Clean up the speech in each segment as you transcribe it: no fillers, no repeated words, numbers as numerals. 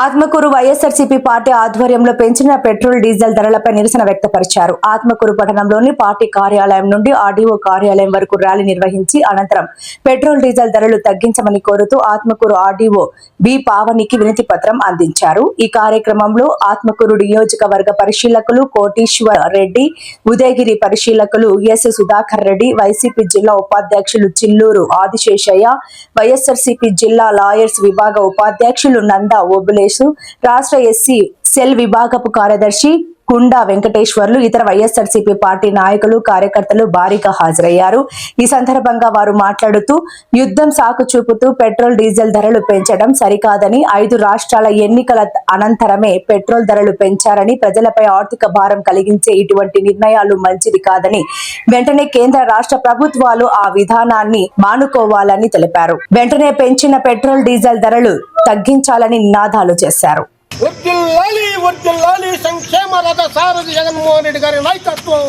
Atmakur YSRCP party ఆధ్వర్యంలో పెంచిన petrol diesel ధరలపై నిరసన వ్యక్తపరిచారు. ఆత్మకూరు పట్టణంలోని పార్టీ కార్యాలయం నుండి ఆర్డీఓ కార్యాలయం వరకు ర్యాలీ నిర్వహించి అనంతరం పెట్రోల్ డీజిల్ ధరలు తగ్గించమని కోరుతూ ఆత్మకూరు ఆర్డీఓ బి పావనికి వినతి పత్రం అందించారు. ఈ కార్యక్రమంలో ఆత్మకూరు నియోజకవర్గ పరిశీలకులు కోటీశ్వర్ రెడ్డి, ఉదయగిరి పరిశీలకులు ఎస్ సుధాకర్ రెడ్డి, వైసీపీ జిల్లా ఉపాధ్యక్షులు చిల్లూరు ఆదిశేషయ్య, వైఎస్ఆర్సీపీ జిల్లా లాయర్స్ విభాగ ఉపాధ్యక్షులు నందా ఓబులే, రాష్ట్ర ఎస్సీ సెల్ విభాగపు కార్యదర్శి కుండా వెంకటేశ్వర్లు, ఇతర వైఎస్ఆర్సీపీ పార్టీ నాయకులు, కార్యకర్తలు భారీగా హాజరయ్యారు. ఈ సందర్భంగా వారు మాట్లాడుతూ యుద్ధం సాకు చూపుతూ పెట్రోల్ డీజిల్ ధరలు పెంచడం సరికాదని, 5 రాష్ట్రాల ఎన్నికల అనంతరమే పెట్రోల్ ధరలు పెంచారని, ప్రజలపై ఆర్థిక భారం కలిగించే ఇటువంటి నిర్ణయాలు మంచిది కాదని, వెంటనే కేంద్ర రాష్ట్ర ప్రభుత్వాలు ఆ విధానాన్ని మానుకోవాలని తెలిపారు. వెంటనే పెంచిన పెట్రోల్ డీజిల్ ధరలు తగ్గించాలని నినాదాలు చేశారు. వర్ధిల్లాలి సంక్షేమ రథ సారథి జగన్మోహన్ రెడ్డి గారి నాయకత్వం.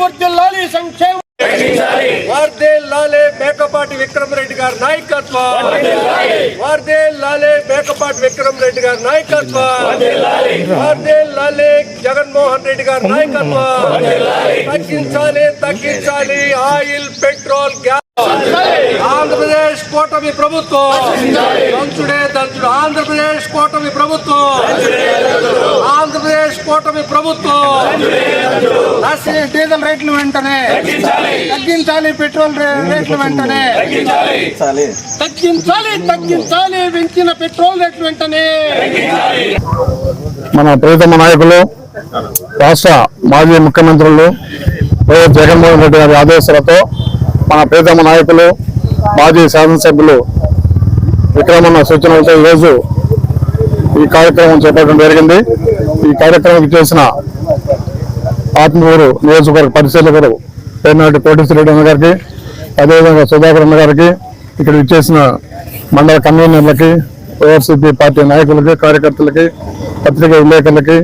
వర్ధిల్లాలి సంక్షేమ. వర్ధిల్లాలి మేకపాటి విక్రమ్ రెడ్డి గారి నాయకత్వం. వర్ధిల్లాలి మేకపాటి విక్రమ్ రెడ్డి గారి నాయకత్వం. వర్ధిల్లాలి జగన్మోహన్ రెడ్డి గారి నాయకత్వం. తగ్గించాలి ఆయిల్, పెట్రోల్, గ్యాస్. ఆంధ్రప్రదేశ్ కూటమి ప్రభుత్వం దంచుడే దంచుడు. ఆంధ్రప్రదేశ్ కూటమి ప్రభుత్వం. ఆంధ్రప్రదేశ్ కూటమి ప్రభుత్వం డీజిల్ రేట్లు వెంటనే తగ్గించాలి. పెట్రోల్ రేట్లు వెంటనే తగ్గించాలి. పెంచిన పెట్రోల్ రేట్లు వెంటనే. మన ప్రియతమ నాయకులు, రాష్ట్ర మాజీ ముఖ్యమంత్రులు వైఎస్ జగన్మోహన్ రెడ్డి గారి ఆదేశాలతో మన ప్రియతమ నాయకులు, మాజీ శాసనసభ్యులు విక్రమన్న సూచనలతో ఈరోజు ఈ కార్యక్రమం చేపట్టడం జరిగింది. ఈ కార్యక్రమం చేసిన ఆత్మకూరు నియోజకవర్గ పరిశీలకులు పేర్నాటి కోటీశ్వర రెడ్డి అన్న గారికి, అదేవిధంగా సుధాకర్ అన్న గారికి, ఇక్కడ ఇచ్చేసిన మండల కన్వీనర్లకి, వైఎస్ఆర్సీపీ పార్టీ నాయకులకి, కార్యకర్తలకి, పత్రికా విలేకరులకి,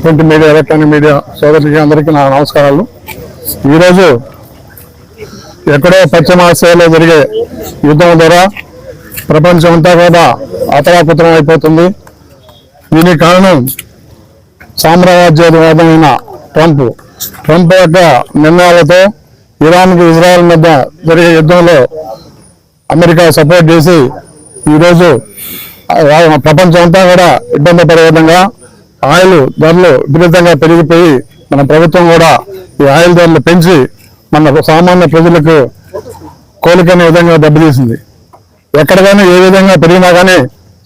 ప్రింట్ మీడియా, ఎలక్ట్రానిక్ మీడియా సోదరులకి అందరికీ నా నమస్కారాలు. ఈరోజు ఎక్కడో పశ్చిమ ఆసియాలో జరిగే యుద్ధం ద్వారా ప్రపంచం అంతా కూడా అతలాకుతలం అయిపోతుంది. దీనికి కారణం సామ్రాజ్యవాదమైన ట్రంప్ యొక్క నిర్ణయాలతో ఇరాన్కి, ఇజ్రాయెల్ మధ్య జరిగే యుద్ధంలో అమెరికా సపోర్ట్ చేసి ఈరోజు ప్రపంచం అంతా కూడా ఇబ్బంది పడే విధంగా ఆయిల్ ధరలు విపరీతంగా పెరిగిపోయి మన ప్రభుత్వం కూడా ఈ ఆయిల్ ధరలు పెంచి మన సామాన్య ప్రజలకు కోలికనే విధంగా దెబ్బతీసింది. ఎక్కడ కానీ ఏ విధంగా పెరిగినా కానీ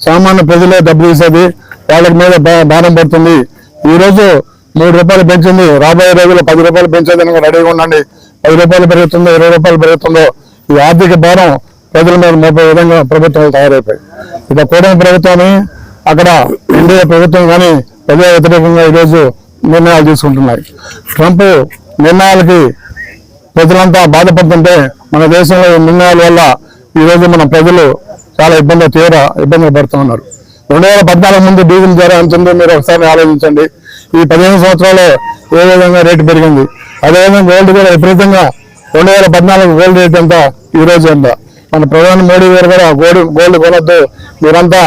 సామాన్య ప్రజలే దెబ్బతీసేది, వాళ్ళకి మీద భారం పడుతుంది. ఈరోజు 3 రూపాయలు పెంచింది, రాబోయే రోజుల్లో 10 రూపాయలు పెంచేదానికి రెడీగా ఉండండి. 10 రూపాయలు పెరుగుతుందో, 20 రూపాయలు పెరుగుతుందో ఈ ఆర్థిక భారం ప్రజల మీద మోపే విధంగా ప్రభుత్వాలు తయారైపోయాయి. ఇక కూటమి ప్రభుత్వాన్ని, అక్కడ ఎన్డీఏ ప్రభుత్వం కానీ ప్రజా వ్యతిరేకంగా ఈరోజు నిర్ణయాలు తీసుకుంటున్నాయి. ట్రంప్ నిర్ణయాలకి ప్రజలంతా బాధపడుతుంటే మన దేశంలో ఈ నిర్ణయాల వల్ల ఈరోజు మన ప్రజలు చాలా తీవ్ర ఇబ్బందులు పడుతున్నారు. 2014 ముందు డీజిల్ ధర ఎంత ఉందో మీరు ఒకసారి ఆలోచించండి. ఈ 15 సంవత్సరాలు ఏ విధంగా రేటు పెరిగింది. అదేవిధంగా గోల్డ్ కూడా విపరీతంగా 2014 గోల్డ్ రేట్ ఎంత, ఈ రోజు ఎంత. మన ప్రధాని మోడీ గారు కూడా గోల్డ్ కొనొద్దు, మీరంతా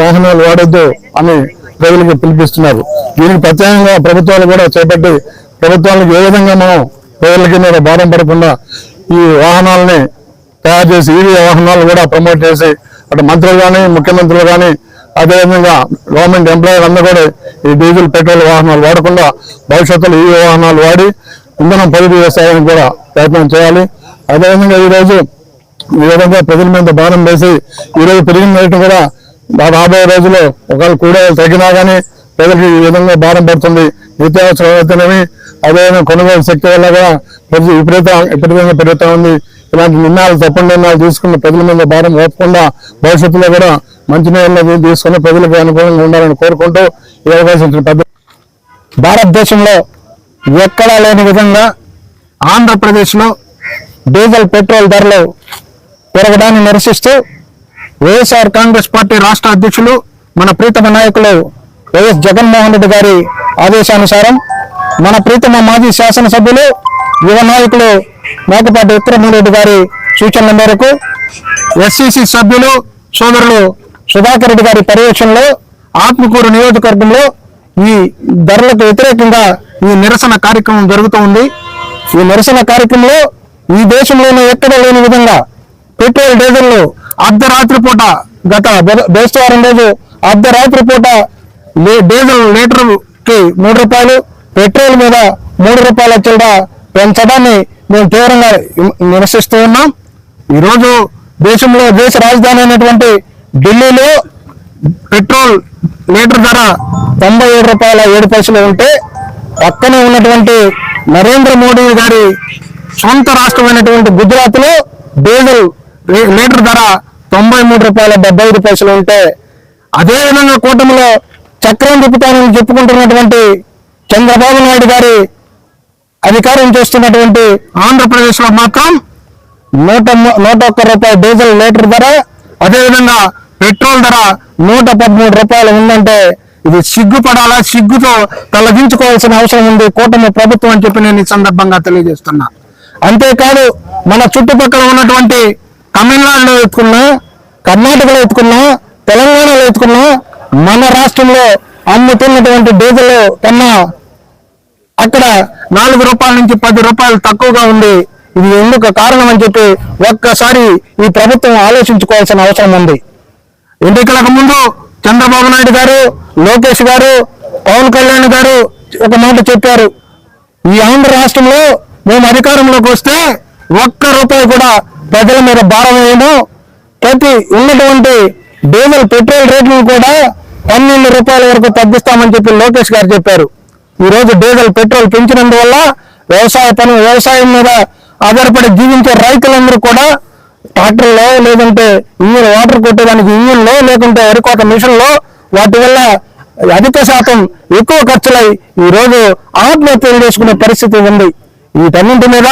వాహనాలు వాడొద్దు అని ప్రజలకు పిలిపిస్తున్నారు. దీనికి ప్రత్యేకంగా ప్రభుత్వాలు కూడా చేపట్టి ప్రభుత్వాలకు ఏ విధంగా మనం ప్రజలకి మీద భారం పడకుండా ఈ వాహనాలని తయారు చేసి ఈవీ వాహనాలు కూడా ప్రమోట్ చేసి అటు మంత్రులు కానీ, ముఖ్యమంత్రులు కానీ, అదేవిధంగా గవర్నమెంట్ ఎంప్లాయీలు అందరూ కూడా ఈ డీజిల్, పెట్రోల్ వాహనాలు వాడకుండా భవిష్యత్తులో ఈవీ వాహనాలు వాడి ఇంధనం పొదుపు వ్యవసాయానికి కూడా ప్రయత్నం చేయాలి. అదేవిధంగా ఈరోజు ఈ విధంగా ప్రజల మీద భారం వేసి ఈరోజు పెరిగిన రేటు కూడా రాబోయే రోజుల్లో ఒకవేళ కూడలు తగ్గినా కానీ ప్రజలకు ఈ విధంగా భారం పడుతుంది. నిత్యావసరం అయితేనేమి, అదేవిధంగా కొనుగోలు శక్తి వల్ల కూడా ప్రజలు విపరీతంగా పెరుగుతూ ఉంది. ఇలాంటి నిర్ణయాలు, తప్పుడు నిర్ణయాలు తీసుకున్న ప్రజల మీద భారం మోపకుండా భవిష్యత్తులో కూడా మంచి నిర్ణయాలు తీసుకుని ప్రజలకు అనుకూలంగా ఉండాలని కోరుకుంటూ ఈ అవకాశం ఇచ్చిన పెద్ద. భారతదేశంలో ఎక్కడా లేని విధంగా ఆంధ్రప్రదేశ్లో డీజిల్, పెట్రోల్ ధరలు పెరగడాన్ని నిరసిస్తూ వైఎస్ఆర్ కాంగ్రెస్ పార్టీ రాష్ట్ర అధ్యక్షులు, మన ప్రీతమ నాయకులు వైఎస్ జగన్మోహన్ రెడ్డి గారి ఆదేశానుసారం మన ప్రీతమ మాజీ శాసనసభ్యులు, యువ నాయకులు మేకపాటి విక్రమ్ రెడ్డి గారి సూచనల మేరకు ఎస్సీసీ సభ్యులు సోదరులు సుధాకర్ రెడ్డి గారి పర్యవేక్షణలో ఆత్మకూరు నియోజకవర్గంలో ఈ ధరలకు వ్యతిరేకంగా ఈ నిరసన కార్యక్రమం జరుగుతూ ఉంది. ఈ నిరసన కార్యక్రమంలో ఈ దేశంలోనే ఎక్కడ లేని విధంగా పెట్రోల్ డీజిల్ అర్ధరాత్రి పూట గత బేస్తవారం రోజు అర్ధరాత్రి పూట డీజిల్ లీటర్ కి 3 రూపాయలు, పెట్రోల్ మీద 3 రూపాయల చిల్లర పెంచడాన్ని మేము తీవ్రంగా నిరసిస్తూ ఉన్నాం. ఈరోజు దేశంలో దేశ రాజధాని అయినటువంటి ఢిల్లీలో పెట్రోల్ లీటర్ ధర 97 రూపాయల 7 పైసలు ఉంటే పక్కనే ఉన్నటువంటి నరేంద్ర మోడీ గారి సొంత రాష్ట్రమైనటువంటి గుజరాత్ లో డీజిల్ లీటర్ ధర 93 రూపాయల 75 పైసలు ఉంటే, అదేవిధంగా కూటమిలో చక్రం తిప్పుతానని చెప్పుకుంటున్నటువంటి చంద్రబాబు నాయుడు గారి అధికారం చేస్తున్నటువంటి ఆంధ్రప్రదేశ్ లో మాత్రం 101 రూపాయల డీజిల్ లీటర్ ధర, అదేవిధంగా పెట్రోల్ ధర 113 రూపాయలు ఉందంటే ఇది సిగ్గుపడాలా, సిగ్గుతో తొలగించుకోవాల్సిన అవసరం ఉంది కూటమి ప్రభుత్వం అని చెప్పి నేను ఈ సందర్భంగా తెలియజేస్తున్నా. అంతేకాదు మన చుట్టుపక్కల ఉన్నటువంటి తమిళనాడులో ఎత్తుకున్నా, కర్ణాటకలో ఎత్తుకున్నా, తెలంగాణలో ఎత్తుకున్నా మన రాష్ట్రంలో అమ్ముతున్నటువంటి డీజిల్ కన్నా అక్కడ 4 రూపాయల నుంచి 10 రూపాయలు తక్కువగా ఉంది. ఇది ఎందుకు కారణం అని చెప్పి ఒక్కసారి ఈ ప్రభుత్వం ఆలోచించుకోవాల్సిన అవసరం ఉంది. ఎన్నికలకు ముందు చంద్రబాబు నాయుడు గారు, లోకేష్ గారు, పవన్ కళ్యాణ్ గారు ఒక మాట చెప్పారు, ఈ ఆంధ్ర రాష్ట్రంలో మేము అధికారంలోకి వస్తే 1 రూపాయి కూడా ప్రజల మీద భారం వేయము, ప్రతి ఉన్నటువంటి డీజిల్ పెట్రోల్ రేట్లను కూడా 12 రూపాయల వరకు తగ్గిస్తామని చెప్పి లోకేష్ గారు చెప్పారు. ఈ రోజు డీజిల్ పెట్రోల్ పెంచినందువల్ల వ్యవసాయం మీద ఆధారపడి జీవించే రైతులందరూ కూడా ట్రాక్టర్లో, లేదంటే ఇంజిన్ వాటర్ కొట్టేదానికి ఇంజిన్లో, లేకుంటే వరికోత మిషన్లో, వాటి వల్ల అధిక శాతం ఎక్కువ ఖర్చులై ఈ రోజు ఆత్మహత్యలు చేసుకునే పరిస్థితి ఉంది. వీటన్నింటి మీద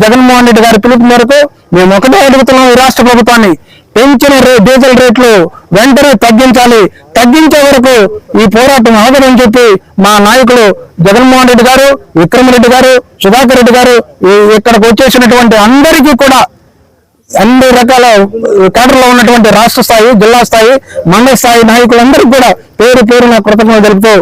జగన్మోహన్ రెడ్డి గారి పిలుపు మేరకు మేము ఒకటే అడుగుతున్నాం, ఈ రాష్ట్ర ప్రభుత్వాన్ని పెంచిన డీజిల్ రేట్లు వెంటనే తగ్గించాలి, తగ్గించే వరకు ఈ పోరాటం ఆగదని చెప్పి మా నాయకులు జగన్మోహన్ రెడ్డి గారు, విక్రమరెడ్డి గారు, సుధాకర్ రెడ్డి గారు ఇక్కడికి వచ్చేసినటువంటి అందరికీ కూడా అన్ని రకాల కేడర్లో ఉన్నటువంటి రాష్ట్ర స్థాయి, జిల్లా స్థాయి, మండల స్థాయి నాయకులందరికీ కూడా పేరు పేరున కృతజ్ఞతలు తెలుపుతూ